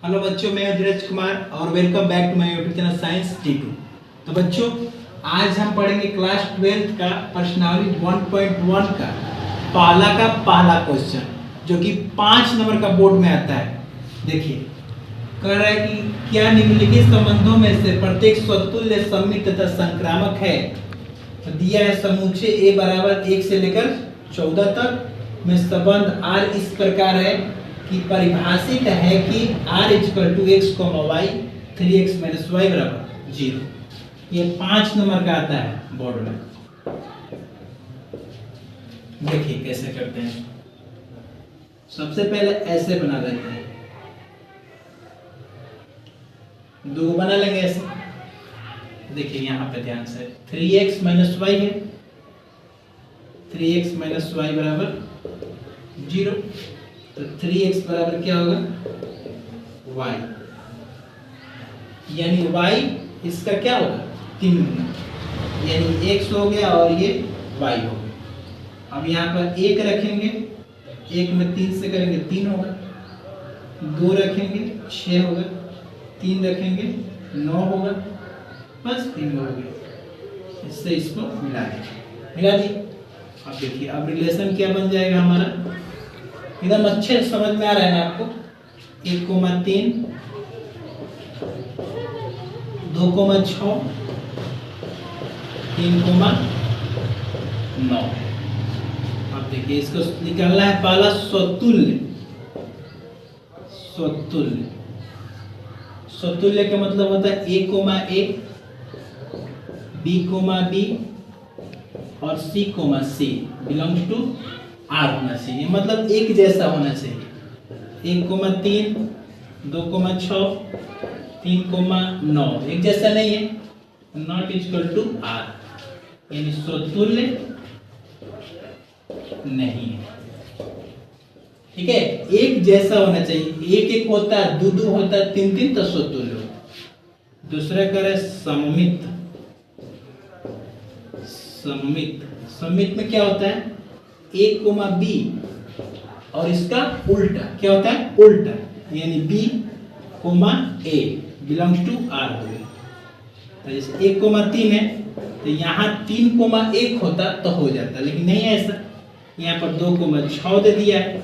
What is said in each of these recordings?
Hello बच्चों, मैं धीरज कुमार और welcome back to my YouTube channel science T2। तो बच्चों, आज हम पढ़ेंगे क्लास 12th का प्रश्नावली 1.1 का पहला क्वेश्चन, जो कि 5 नंबर का बोर्ड में आता है। देखिए, कह रहा है कि क्या निम्नलिखित संबंधों में से प्रत्येक स्वतुल्य सममित तथा संक्रामक है। तो दिया है समूचे A बराबर 1 से लेकर 14 तक में संबंध R इस प्रकार है कि परिभाषित है कि R = x, y 3x - y बराबर 0। ये 5 नंबर का आता है बोर्ड में। देखिए कैसे करते हैं। सबसे पहले ऐसे बना देते हैं, दो बना लेंगे ऐसे। देखिए यहाँ पे ध्यान से 3x - y है, 3x - y बराबर 0। तो 3x बराबर क्या होगा, y, यानी y इसका क्या होगा 3 गुना, यानी x हो गया और ये y हो गया। अब यहाँ पर 1 रखेंगे, 1 में 3 से करेंगे 3 होगा, 2 रखेंगे 6 होगा, 3 रखेंगे 9 होगा, बस 3 हो गया। इससे इसको मिला दी। अब देखिए, अब रिलेशन क्या बन जाएगा हमारा, एकदम अच्छे से समझ में आ रहा है ना आपको। 1,3 2,6 3,9। अब देखिए, इसको निकालना है पहला स्वतुल्य। स्वतुल्य का मतलब होता है A, B, B और C बिलोंग्स टू R होना चाहिए, मतलब एक जैसा होना चाहिए। 1,3 2,6 3,9 एक जैसा नहीं है, नॉट इक्वल टू R, यानी स्वतुल्य नहीं है। ठीक है, एक जैसा होना चाहिए। एक होता है, दो होता है, 3 तो स्वतुल्य हो। दूसरा करे सममित। सममित में क्या होता है, A, B और इसका उल्टा क्या होता है, उल्टा, यानी B, A belongs to R हो गया। तो जैसे 1,3 है तो यहाँ 3,1 होता तो हो जाता, लेकिन नहीं है ऐसा। यहाँ पर 2,6 दे दिया है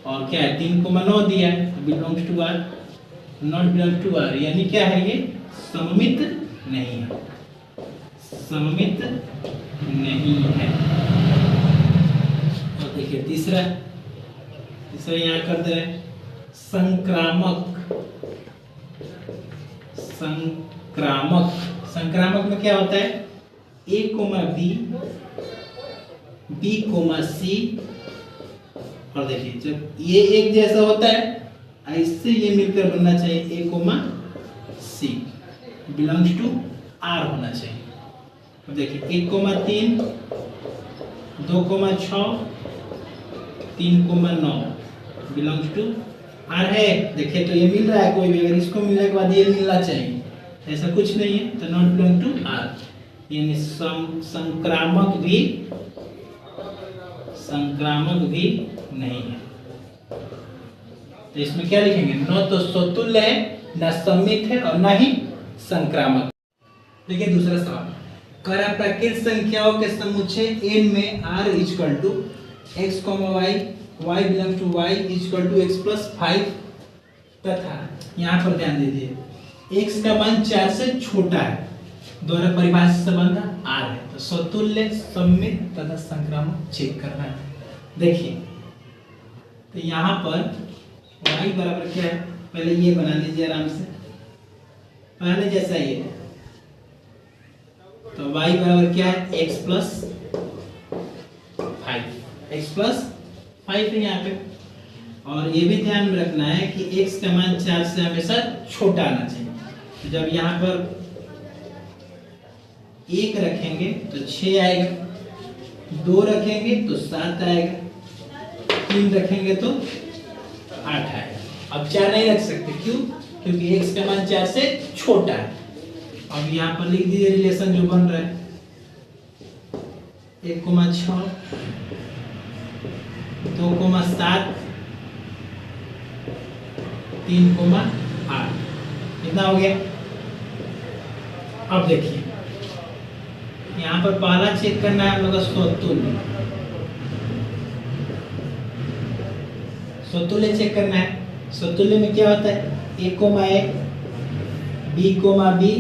और क्या है 3,9 दिया है, belongs to R, not belongs to R, यानी क्या है, ये सममित नहीं है, सममित नहीं है। देखिए तीसरा यहाँ कर दे रहे संक्रामक में क्या होता है, A, B, C। और देखिए, जब ये एक जैसा होता है, ऐसे ये मिलकर बनना चाहिए A, C belongs to R होना चाहिए। अब देखिए 1,3 2,6 3,9 बिलोंग्स टू R है। देखिए तो ये मिल रहा है, कोई भी अगर इसको मिलने के बाद ये मिलना चाहिए, ऐसा कुछ नहीं है, तो नॉट बिलोंग टू R, यानी संक्रामक भी नहीं है। तो इसमें क्या लिखेंगे, न तो स्वतुल्य है, न सममित है और न ही संक्रामक। देखिए दूसरा सवाल, करा प्राकृत संख्याओं के समुच्चय n में R = x, y belongs to y = x + 5 तथा यहाँ पर ध्यान दीजिए x का मान 4 से छोटा है, द्वारा परिभाषित संबंध R है। तो स्वतुल्य, सममित तथा संक्रामक चेक करना है। देखिए तो यहाँ पर y बराबर क्या है, पहले ये बना लीजिए आराम से, पहले जैसा ये है। तो y बराबर क्या है, x + 5 है यहाँ पे। और ये भी ध्यान में रखना है कि x का मान 4 से हमेशा छोटा आना चाहिए। जब यहाँ पर 1 रखेंगे तो 6 आएगा, 2 रखेंगे तो 7 आएगा, 3 रखेंगे तो 8 आएगा। अब 4 नहीं रख सकते, क्यों, क्योंकि x का मान 4 से छोटा है। अब यहाँ पर लिख दीजिए रिलेशन जो बन रहा है, 1,6 2,7 3,8 कितना हो गया। अब देखिए यहाँ पर पहला चेक करना है हम लोग का स्वतुल्य। स्वतुल्य चेक करना है। स्वतुल्य में क्या होता है, A, B, B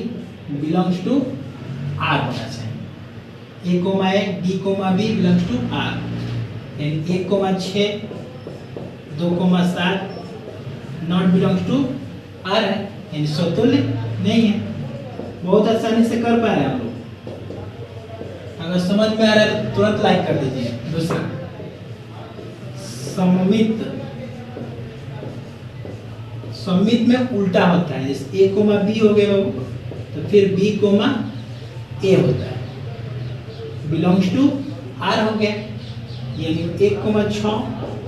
belongs to R होना चाहिए। A, B, B belongs to R। 1,6 2,7 not belongs to R है, यानी स्वतुल्य नहीं है। बहुत आसानी से कर पा रहे हैं हम लोग। अगर समझ में आ रहा है तो तुरंत लाइक कर दीजिए। दूसरा सममित। सममित में उल्टा होता है, जैसे A, B हो गए बाबू, तो फिर B, A होता है, बिलोंग्स टू R हो गया। यानी 1,6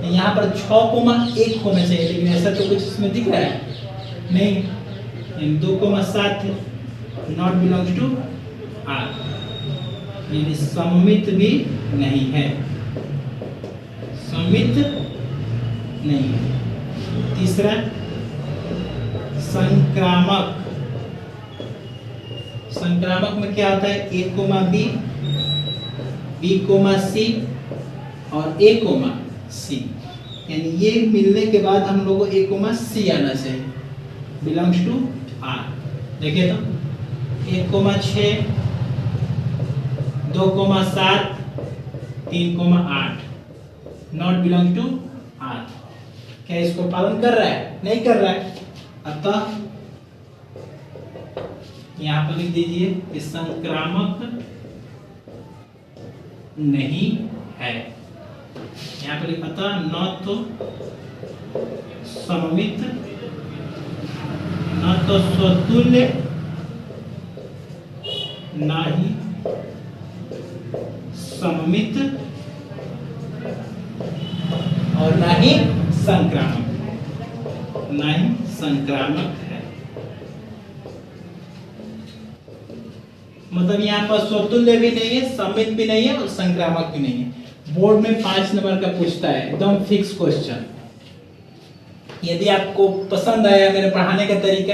यहाँ पर 6,1 होना चाहिए, लेकिन ऐसा तो कुछ इसमें दिख रहा है नहीं। यानी 2,7 नॉट बिलोंग्स टू R, यानी सममित भी नहीं है, सममित नहीं है। तीसरा संक्रामक। संक्रामक में क्या होता है, A, B, C और A, C, यानी ये मिलने के बाद हम लोगों को A, C आना चाहिए, बिलोंग्स टू R। देखिए तो 1,6 2,7 3,8 नॉट बिलोंग टू R। क्या इसको पालन कर रहा है, नहीं कर रहा है। अतः यहाँ पर लिख दीजिए कि संक्रामक नहीं है। यहाँ पर अतः न तो सममित, न तो स्वतुल्य, न ही सममित और न ही संक्रामक, न ही संक्रामक है। मतलब यहाँ पर स्वतुल्य भी नहीं है, सममित भी नहीं है और संक्रामक भी नहीं है। बोर्ड में 5 नंबर का पूछता है, एकदम फिक्स क्वेश्चन। यदि आपको पसंद आया मेरे पढ़ाने का तरीका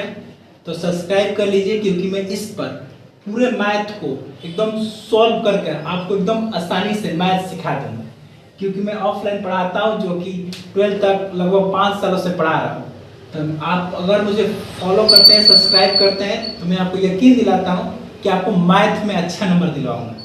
तो सब्सक्राइब कर लीजिए, क्योंकि मैं इस पर पूरे मैथ को एकदम सॉल्व करके आपको एकदम आसानी से मैथ सिखा दूंगा। क्योंकि मैं ऑफलाइन पढ़ाता हूँ, जो कि 12th तक लगभग 5 सालों से पढ़ा रहा हूँ। तो आप अगर मुझे फॉलो करते हैं, सब्सक्राइब करते हैं, तो मैं आपको यकीन दिलाता हूँ कि आपको मैथ में अच्छा नंबर दिलवाऊंगा।